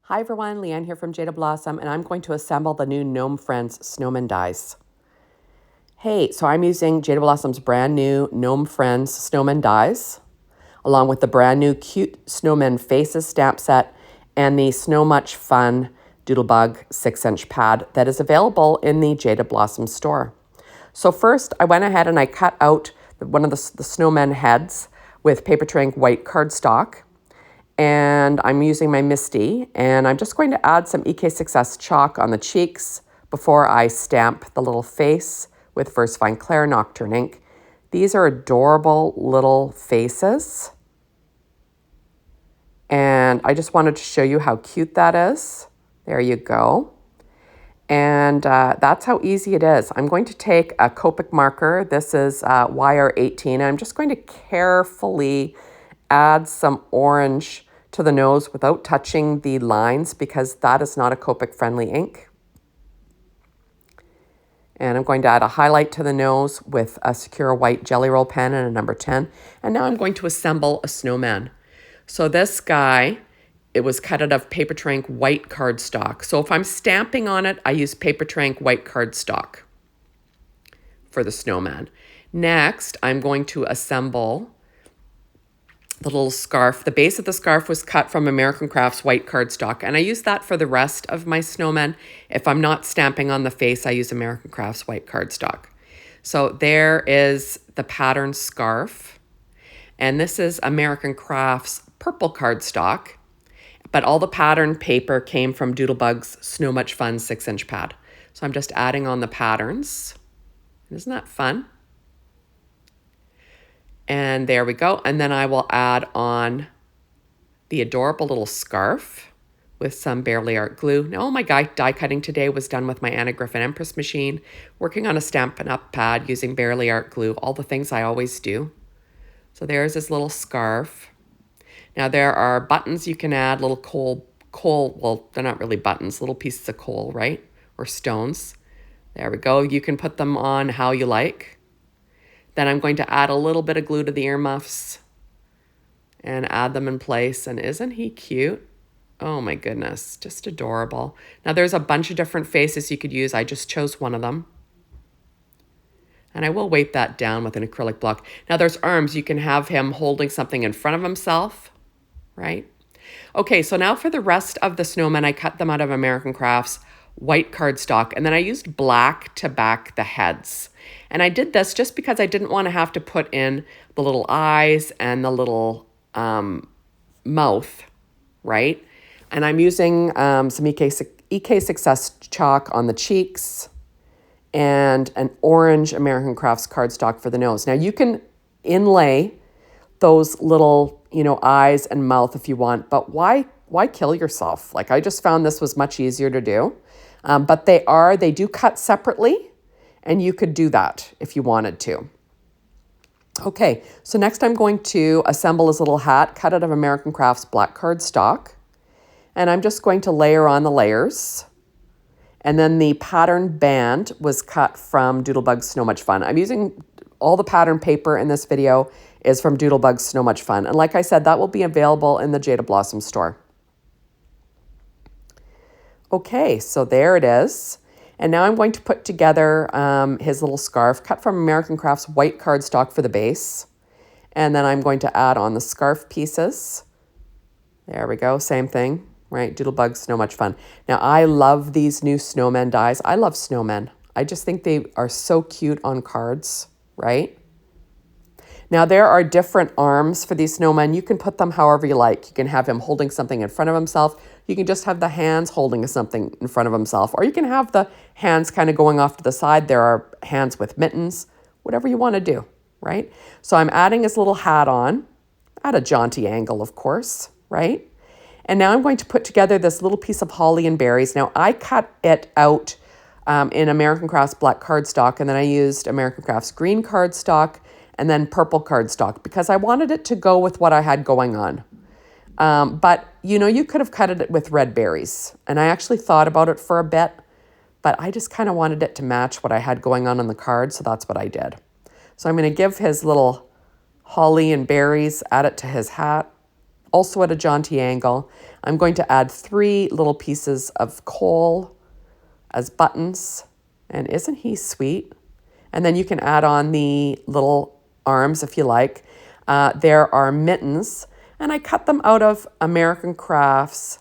Hi everyone, Leanne here from Jaded Blossom, and I'm going to assemble the new Gnome Friends Snowman dies. Hey, so I'm using Jaded Blossom's brand new Gnome Friends Snowman dies, along with the brand new Cute Snowman Faces stamp set and the Snow Much Fun Doodlebug 6-inch pad that is available in the Jaded Blossom store. So first, I went ahead and I cut out one of the snowman heads with paper tray white cardstock. And I'm using my Misty, and I'm just going to add some EK6S chalk on the cheeks before I stamp the little face with Versafine Clair Nocturne ink. These are adorable little faces, and I just wanted to show you how cute that is. There you go. And that's how easy it is. I'm going to take a Copic marker. This is YR18, and I'm just going to carefully add some orange to the nose without touching the lines because that is not a Copic friendly ink. And I'm going to add a highlight to the nose with a secure white jelly roll pen and a number 10. And now I'm going to assemble a snowman. So this guy, it was cut out of paper tray white cardstock. So if I'm stamping on it, I use paper tray white cardstock for the snowman. Next, I'm going to assemble the little scarf. The base of the scarf was cut from American Crafts white cardstock, and I use that for the rest of my snowman. If I'm not stamping on the face, I use American Crafts white cardstock. So there is the pattern scarf, and this is American Crafts purple cardstock, but all the pattern paper came from Doodlebug-Snow Much Fun 6-inch pad. So I'm just adding on the patterns. Isn't that fun? And there we go. And then I will add on the adorable little scarf with some Barely Art glue. Now, all my die cutting today was done with my Anna Griffin Empress machine, working on a Stampin' Up pad using Barely Art glue, all the things I always do. So there's this little scarf. Now there are buttons you can add, little coal, well, they're not really buttons, little pieces of coal, right? Or stones. There we go. You can put them on how you like. Then I'm going to add a little bit of glue to the earmuffs and add them in place. And isn't he cute? Oh my goodness, just adorable. Now there's a bunch of different faces you could use. I just chose one of them. And I will weight that down with an acrylic block. Now there's arms. You can have him holding something in front of himself, right? Okay, so now for the rest of the snowmen, I cut them out of American Crafts white cardstock, and then I used black to back the heads. And I did this just because I didn't want to have to put in the little eyes and the little mouth, right? And I'm using some EK6S chalk on the cheeks and an orange American Crafts cardstock for the nose. Now you can inlay those little, eyes and mouth if you want, but why kill yourself? Like, I just found this was much easier to do. But they do cut separately, and you could do that if you wanted to. Okay, so next I'm going to assemble his little hat, cut out of American Crafts black cardstock, and I'm just going to layer on the layers. And then the pattern band was cut from Doodlebug-Snow Much Fun. I'm using all the pattern paper in this video is from Doodlebug-Snow Much Fun. And like I said, that will be available in the Jaded Blossom store. Okay, so there it is. And now I'm going to put together his little scarf, cut from American Crafts white cardstock for the base. And then I'm going to add on the scarf pieces. There we go, same thing, right? Doodlebug-Snow Much Fun. Now, I love these new snowmen dies. I love snowmen. I just think they are so cute on cards, right? Now, there are different arms for these snowmen. You can put them however you like. You can have him holding something in front of himself. You can just have the hands holding something in front of himself. Or you can have the hands kind of going off to the side. There are hands with mittens, whatever you want to do, right? So I'm adding his little hat on at a jaunty angle, of course, right? And now I'm going to put together this little piece of holly and berries. Now, I cut it out in American Crafts black cardstock, and then I used American Crafts green cardstock, and then purple cardstock because I wanted it to go with what I had going on. But, you could have cut it with red berries. And I actually thought about it for a bit, but I just kind of wanted it to match what I had going on the card, so that's what I did. So I'm going to give his little holly and berries, add it to his hat, also at a jaunty angle. I'm going to add 3 little pieces of coal as buttons. And isn't he sweet? And then you can add on the little arms if you like. There are mittens, and I cut them out of American Crafts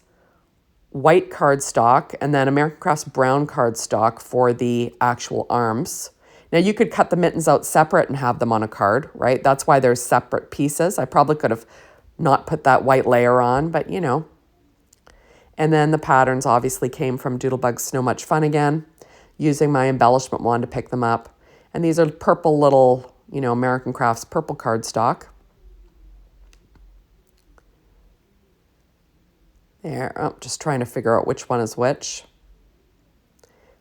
white cardstock and then American Crafts brown cardstock for the actual arms. Now you could cut the mittens out separate and have them on a card, right? That's why there's separate pieces. I probably could have not put that white layer on, but you know. And then the patterns obviously came from Doodlebug-Snow Much Fun again, using my embellishment wand to pick them up. And these are purple little, you know, American Crafts purple cardstock. There, oh, just trying to figure out which one is which.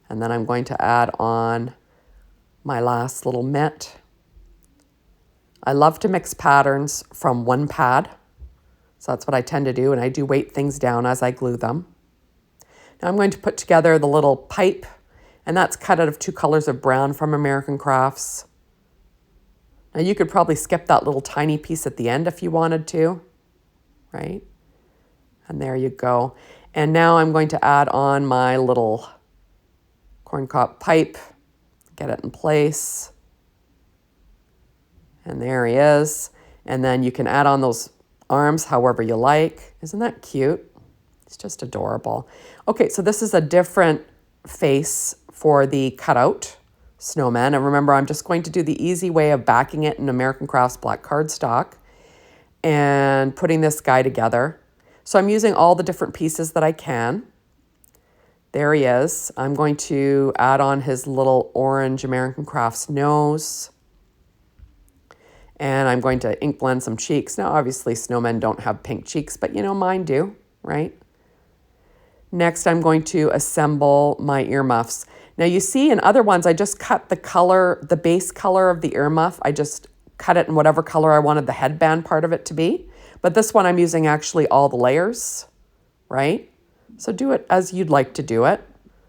And then I'm going to add on my last little mitt. I love to mix patterns from one pad. So that's what I tend to do, and I do weight things down as I glue them. Now I'm going to put together the little pipe, and that's cut out of 2 colors of brown from American Crafts. Now you could probably skip that little tiny piece at the end if you wanted to, right? And there you go. And now I'm going to add on my little corncob pipe, get it in place. And there he is. And then you can add on those arms however you like. Isn't that cute? It's just adorable. Okay, so this is a different face for the cutout snowman. And remember, I'm just going to do the easy way of backing it in American Crafts black cardstock and putting this guy together. So I'm using all the different pieces that I can. There he is. I'm going to add on his little orange American Crafts nose. And I'm going to ink blend some cheeks. Now, obviously, snowmen don't have pink cheeks, but you know, mine do, right? Next, I'm going to assemble my earmuffs. Now, you see in other ones, I just cut the color, the base color of the earmuff. I just cut it in whatever color I wanted the headband part of it to be. But this one, I'm using actually all the layers, right? So do it as you'd like to do it.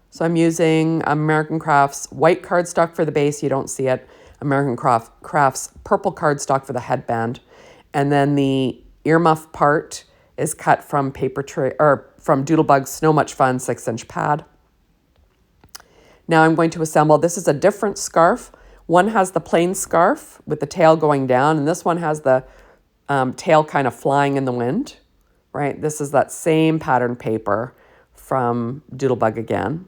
So I'm using American Crafts white cardstock for the base. You don't see it. American Crafts purple cardstock for the headband. And then the earmuff part is cut from paper tray or from Doodlebug-Snow Much Fun 6-inch pad. Now I'm going to assemble, this is a different scarf. One has the plain scarf with the tail going down, and this one has the tail kind of flying in the wind, right? This is that same pattern paper from Doodlebug again.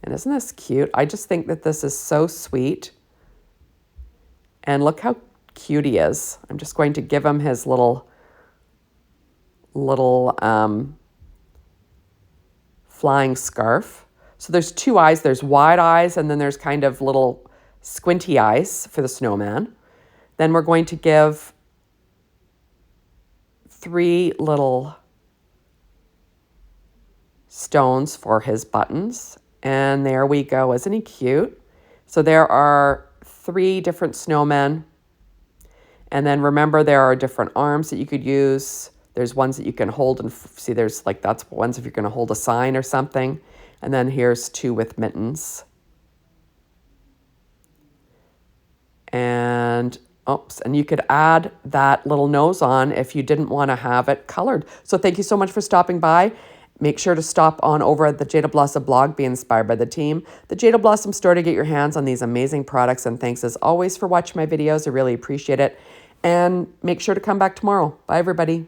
And isn't this cute? I just think that this is so sweet. And look how cute he is. I'm just going to give him his little flying scarf. So there's 2 eyes. There's wide eyes, and then there's kind of little squinty eyes for the snowman. Then we're going to give 3 little stones for his buttons. And there we go. Isn't he cute? So there are 3 different snowmen. And then remember, there are different arms that you could use. There's ones that you can hold and see there's like, that's ones if you're going to hold a sign or something. And then here's 2 with mittens. And oops, and you could add that little nose on if you didn't want to have it colored. So thank you so much for stopping by. Make sure to stop on over at the Jaded Blossom blog, be inspired by the team, the Jaded Blossom store to get your hands on these amazing products. And thanks as always for watching my videos. I really appreciate it. And make sure to come back tomorrow. Bye, everybody.